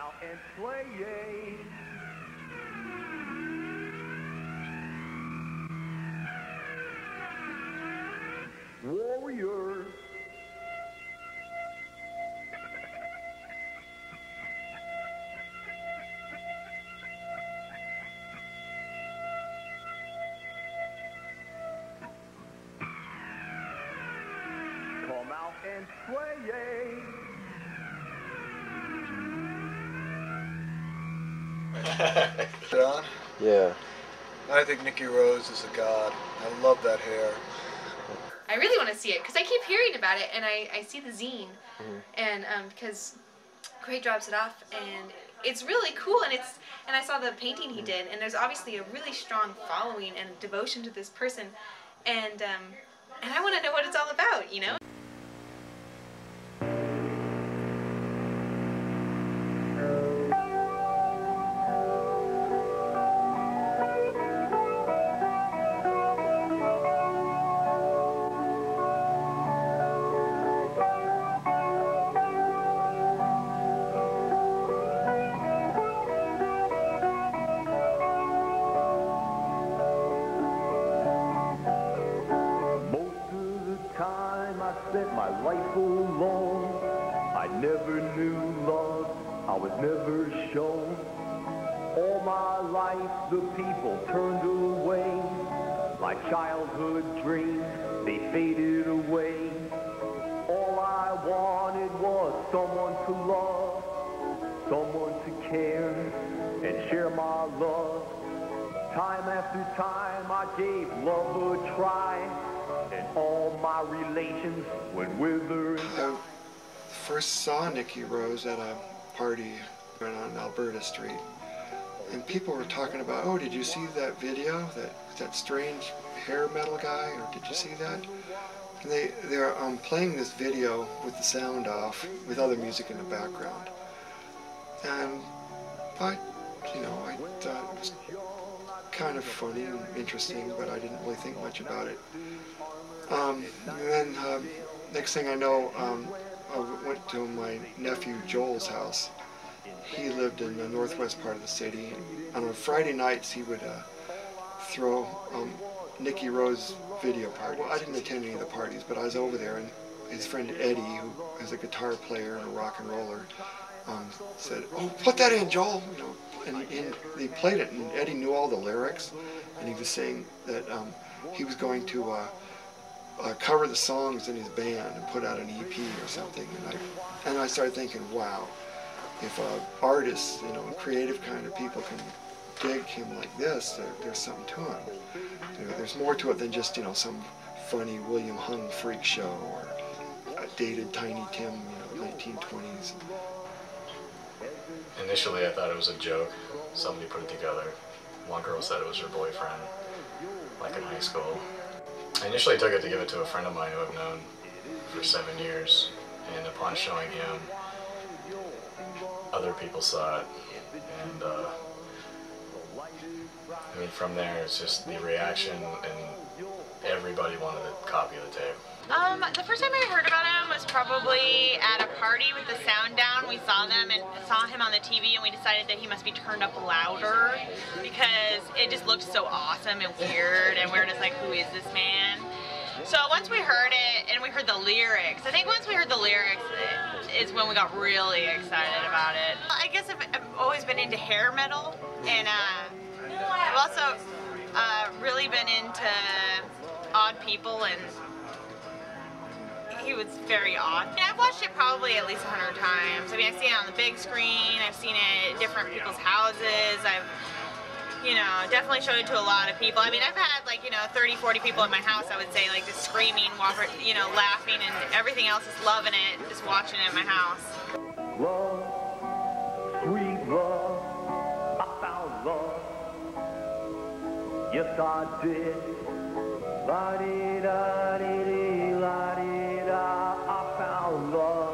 out and play, yay. Warriors. Come out and play, yay. On? Yeah. I think Nicki Rose is a god. I love that hair. I really want to see it because I keep hearing about it, and I see the zine, and because Craig drops it off, and it's really cool, and I saw the painting he did, and there's obviously a really strong following and devotion to this person, and I want to know what it's all about, you know. I spent my life alone. I never knew love, I was never shown. All my life the people turned away. My childhood dreams, they faded away. All I wanted was someone to love, someone to care and share my love. Time after time I gave love a try, and all my relations went withering. I first saw Nicki Rose at a party on Alberta Street, and people were talking about, oh, did you see that video, that strange hair metal guy, or did you see that? And they're playing this video with the sound off, with other music in the background. And I thought it was kind of funny and interesting, but I didn't really think much about it. And then next thing I know, I went to my nephew Joel's house. He lived in the northwest part of the city. And on Friday nights he would throw Nicki Rose video parties. Well, I didn't attend any of the parties, but I was over there, and his friend Eddie, who is a guitar player and a rock and roller, said, "Oh, put that in, Joel." You know, and they played it, and Eddie knew all the lyrics, and he was saying that he was going to cover the songs in his band and put out an EP or something. And I started thinking, wow, if artists, you know, creative kind of people can dig him like this, there's something to him. You know, there's more to it than just, you know, some funny William Hung freak show or a dated Tiny Tim, you know, 1920s. Initially, I thought it was a joke. Somebody put it together. One girl said it was her boyfriend, like in high school. I initially took it to give it to a friend of mine who I've known for 7 years, and upon showing him, other people saw it, and I mean, from there it's just the reaction, and everybody wanted a copy of the tape. The first time I heard about him was probably at a party with the sound down. We saw him on the TV, and we decided that he must be turned up louder because it just looked so awesome and weird, and we were just like, who is this man? So once we heard it, and we heard the lyrics, I think once we heard the lyrics is when we got really excited about it. I guess I've always been into hair metal, and I've also really been into odd people, and he was very odd. And I've watched it probably at least 100 times. I mean, I've seen it on the big screen, I've seen it at different people's houses, I've, you know, definitely showed it to a lot of people. I mean, I've had like, you know, 30, 40 people at my house, I would say, like just screaming, you know, laughing, and everything else is loving it, just watching it at my house. Love, sweet love, I found love. Yes, I did. La-dee-da-dee-dee, la-dee-da, I found love.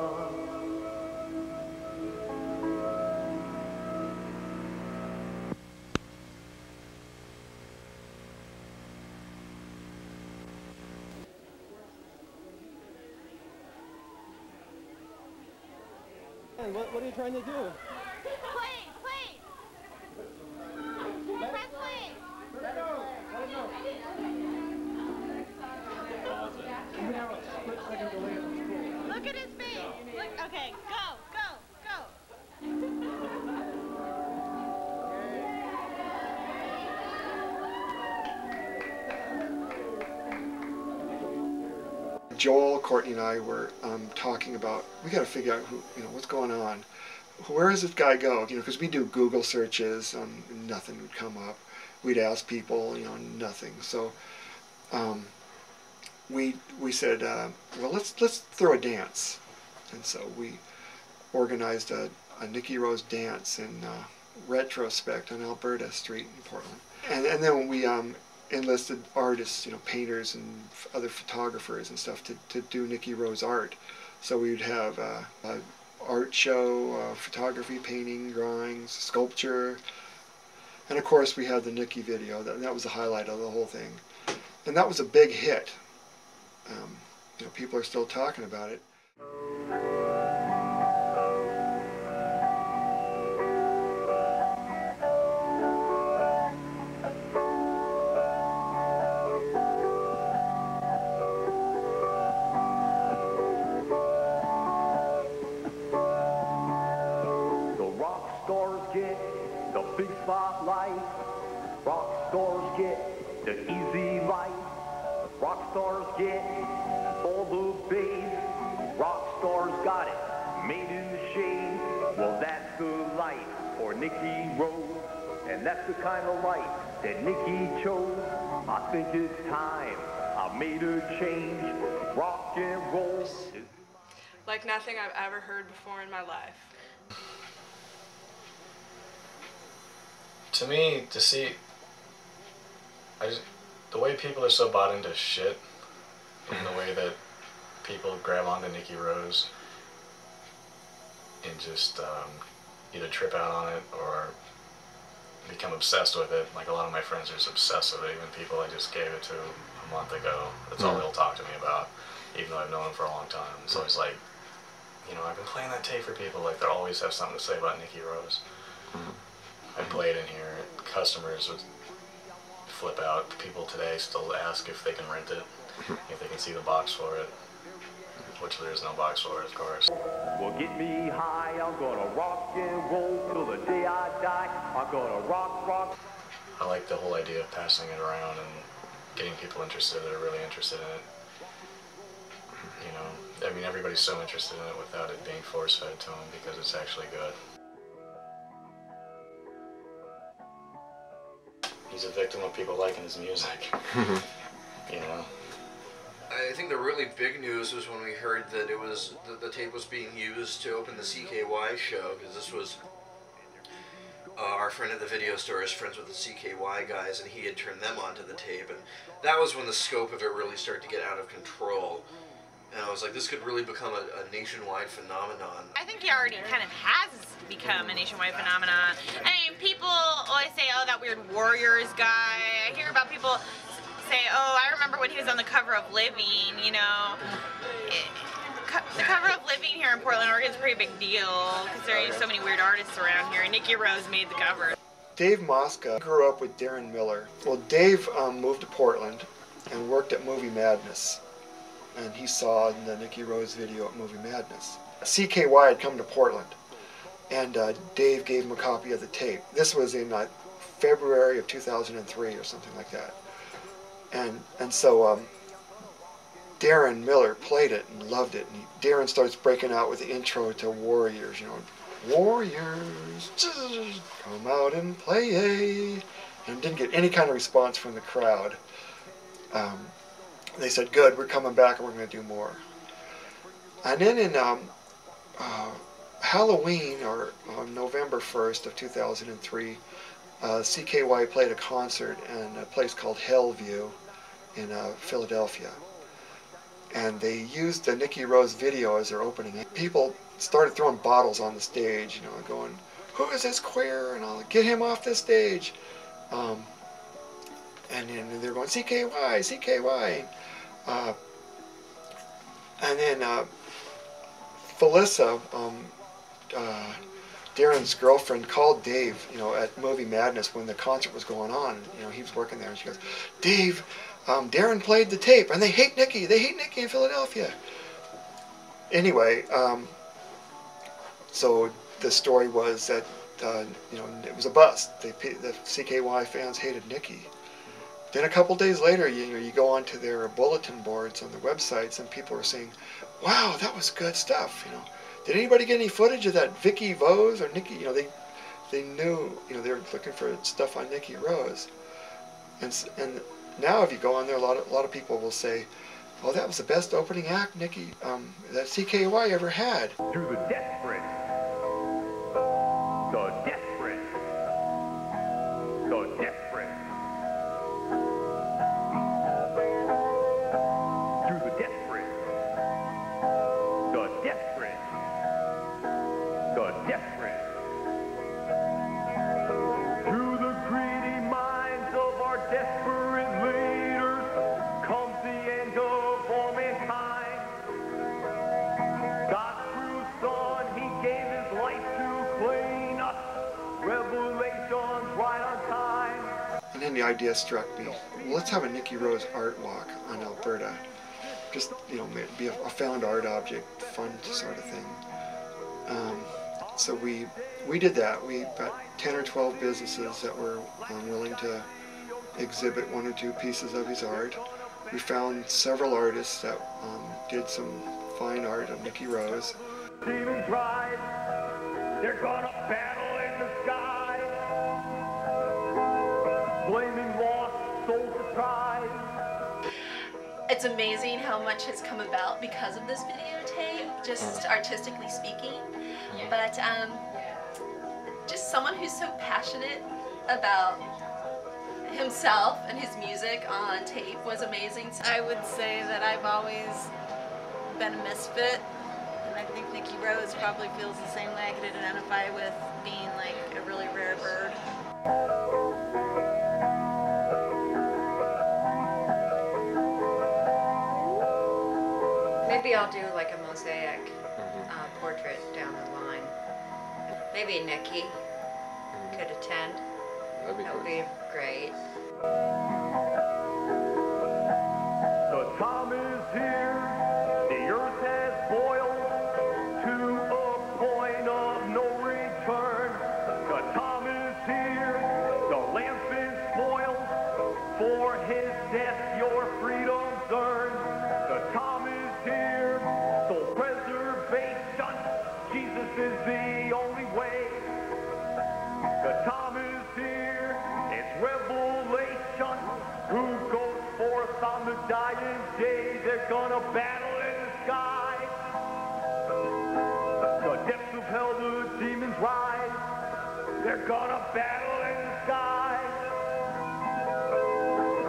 What are you trying to do? Look at his face. Look. Okay, go, go, go. Joel, Courtney, and I were talking about, we got to figure out who, what's going on. Where does this guy go? Because we do Google searches, nothing would come up. We'd ask people, nothing. So we said, well, let's throw a dance. And so we organized a Nicki Rose dance in retrospect on Alberta Street in Portland. And then we enlisted artists, painters and other photographers and stuff to do Nicki Rose art. So we would have a art show, photography, painting, drawings, sculpture, and of course we had the Nicki video. That was the highlight of the whole thing, and that was a big hit. People are still talking about it. The big spotlight, rock stars get the easy life, rock stars get all the bass, rock stars got it made in the shade. Well, that's the life for Nicki Rose, and that's the kind of life that Nicki chose. I think it's time I made a change. Rock and roll like nothing I've ever heard before in my life. To me, to see, the way people are so bought into shit, and the way that people grab onto Nicki Rose and just either trip out on it or become obsessed with it. Like a lot of my friends are just obsessed with it. Even people I just gave it to a month ago, that's all they'll talk to me about, even though I've known them for a long time. It's always like, I've been playing that tape for people, like they always have something to say about Nicki Rose. I played in here, customers would flip out. People today still ask if they can rent it, if they can see the box for it, which there's no box for it, of course. Well, get me high, I'm gonna rock and roll till the day I die. I'm gonna rock. I like the whole idea of passing it around and getting people interested that are really interested in it. Everybody's so interested in it without it being force-fed to them because it's actually good. He's a victim of people liking his music. I think the really big news was when we heard that it was the tape was being used to open the CKY show, because this was our friend at the video store is friends with the CKY guys, and he had turned them onto the tape, and that was when the scope of it really started to get out of control. And I was like, this could really become a nationwide phenomenon. I think he already kind of has become a nationwide phenomenon. I mean, people always say, oh, that weird Warriors guy. I hear about people say, oh, I remember when he was on the cover of Living, The cover of Living here in Portland, Oregon is a pretty big deal because there are so many weird artists around here, and Nicki Rose made the cover. Dave Mosca grew up with Darren Miller. Well, Dave moved to Portland and worked at Movie Madness. And he saw the Nicki Rose video at Movie Madness. CKY had come to Portland, and Dave gave him a copy of the tape. This was in February of 2003 or something like that. And so Darren Miller played it and loved it. And Darren starts breaking out with the intro to Warriors, Warriors, come out and play. And didn't get any kind of response from the crowd. They said, good, we're coming back and we're going to do more. And then in Halloween, or on November 1st of 2003, CKY played a concert in a place called Hellview in Philadelphia. And they used the Nicki Rose video as their opening. People started throwing bottles on the stage, going, who is this queer? And I'll get him off this stage. And then they're going, CKY, CKY. And then Felissa Darren's girlfriend called Dave, at Movie Madness when the concert was going on. He was working there, and she goes, "Dave, Darren played the tape, and they hate Nicki. They hate Nicki in Philadelphia." Anyway, so the story was that it was a bust. The CKY fans hated Nicki. Then a couple days later, you go onto their bulletin boards on their websites, and people are saying, "Wow, that was good stuff." Did anybody get any footage of that Vicky Vose or Nicki? They knew, they were looking for stuff on Nicki Rose. And now if you go on there, a lot of people will say, "Oh, that was the best opening act Nicki, that CKY ever had." To the desperate, the desperate, the desperate, to the desperate, the desperate, the desperate, to the greedy minds of our desperate leaders comes the end of all mankind. God's true son, he gave his life to clean us. Revelations right on time. And then the idea struck me, well, let's have a Nicki Rose art walk on Alberta. Just, be a found art object, fun sort of thing. So we did that. We got 10 or 12 businesses that were willing to exhibit 1 or 2 pieces of his art. We found several artists that did some fine art of Nicki Rose. Demons rise, they're gonna battle in the sky. Blaming lost souls to pride. It's amazing how much has come about because of this videotape, just artistically speaking. But just someone who's so passionate about himself and his music on tape was amazing. I would say that I've always been a misfit, and I think Nicki Rose probably feels the same way. I could identify with being like a really rare bird. Maybe I'll do like a mosaic portrait down the line. Maybe Nicki could attend. That would be great. The time is here, the earth has boiled to a point of no return. The time is here, the lamp is spoiled, for his death your freedom's earned. The time is here, soul preservation, Jesus is the only way. The time is here, it's revelation, who goes forth on the dying day. They're gonna battle in the sky. The depths of hell, the demons rise. They're gonna battle in the sky.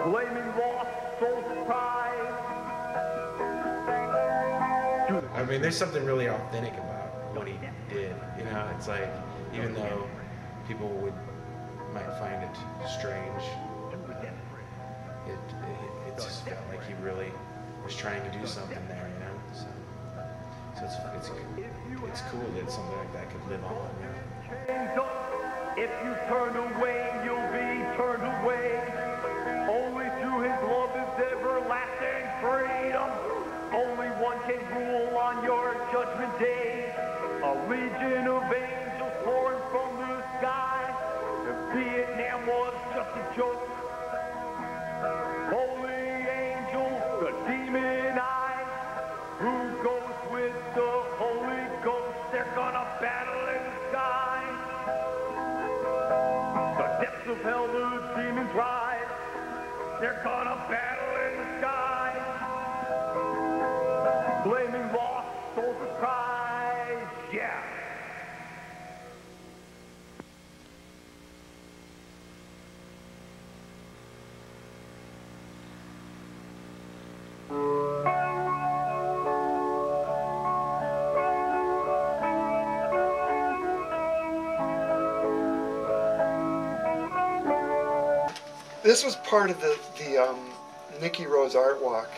Claiming lost souls pride. I mean, there's something really authentic about what he did. It's like, even though people might find it strange, it just felt like he really was trying to do something there, So it's cool that something like that could live on. If you turn away, you'll be turned away. Only through his love is everlasting freedom. Only one can rule on your judgment day. A legion of angels pouring from the sky. If Vietnam was just a joke. Holy angels, the demon eyes. Who goes with the Holy Ghost? They're gonna battle in the sky. The depths of hell, the demons rise. They're gonna battle in the sky. Blaming lost souls of Christ, yeah. This was part of the Nicki Rose Art Walk.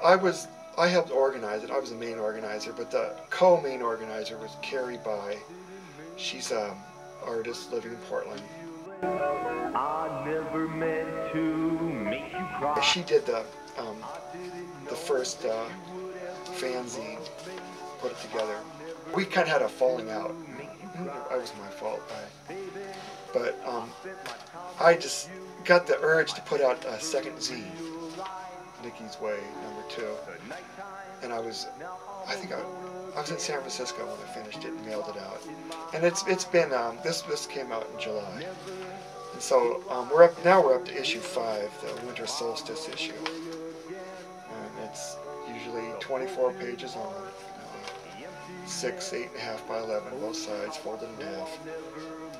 I was I helped organize it. I was the main organizer, but the co-main organizer was Carrie Bai. She's an artist living in Portland. I never meant to make you cry. She did the first fanzine, put it together. We kind of had a falling out. That was my fault. But I just got the urge to put out a second zine, Nicki's Way, #2. And I was in San Francisco when I finished it and mailed it out. And it's been this came out in July. And so we're up to issue 5, the winter solstice issue. And it's usually 24 pages long, 8.5 by 11, both sides folded in half.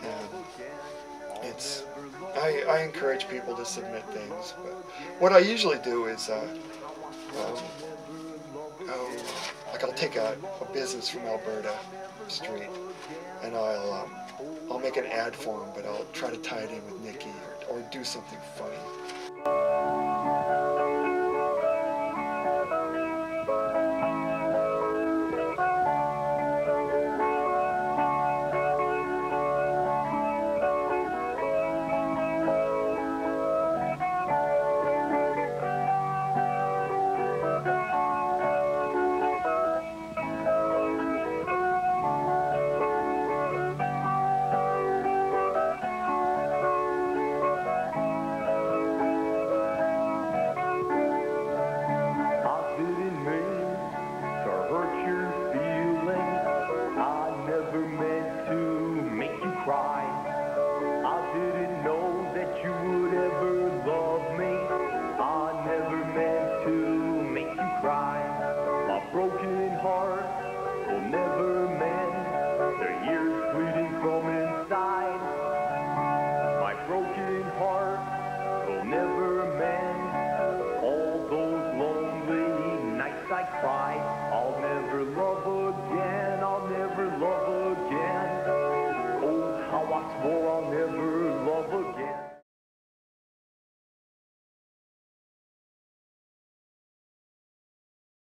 And it's I encourage people to submit things, but what I usually do is like I'll take a business from Alberta Street, and I'll make an ad for him, but I'll try to tie it in with Nicki or do something funny.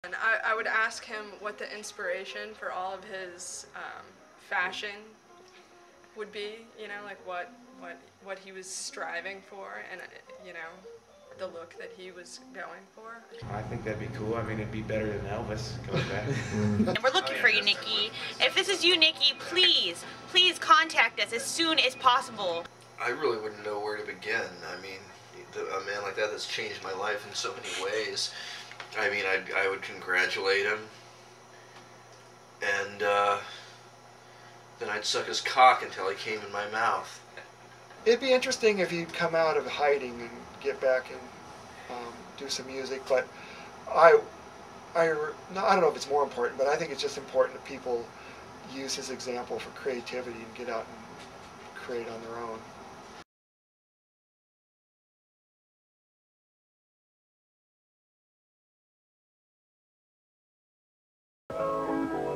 And I would ask him what the inspiration for all of his fashion would be, you know, like what he was striving for, and you know, the look that he was going for. I think that'd be cool. I mean, it'd be better than Elvis coming back. And we're looking for you, Nicki. If this is you, Nicki, please contact us as soon as possible. I really wouldn't know where to begin. I mean, a man like that has changed my life in so many ways. I mean, I would congratulate him, and then I'd suck his cock until he came in my mouth. It'd be interesting if he'd come out of hiding and get back and do some music, but I don't know if it's more important, but I think it's just important that people use his example for creativity and get out and create on their own.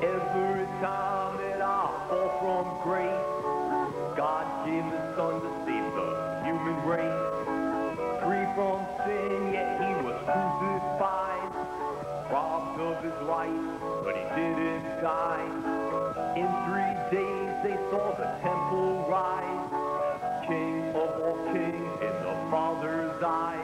Every time that I fall from grace, God gave the Son to save the human race. Free from sin, yet he was crucified, robbed of his life, but he didn't die. In 3 days they saw the temple rise, King of all kings in the Father's eyes.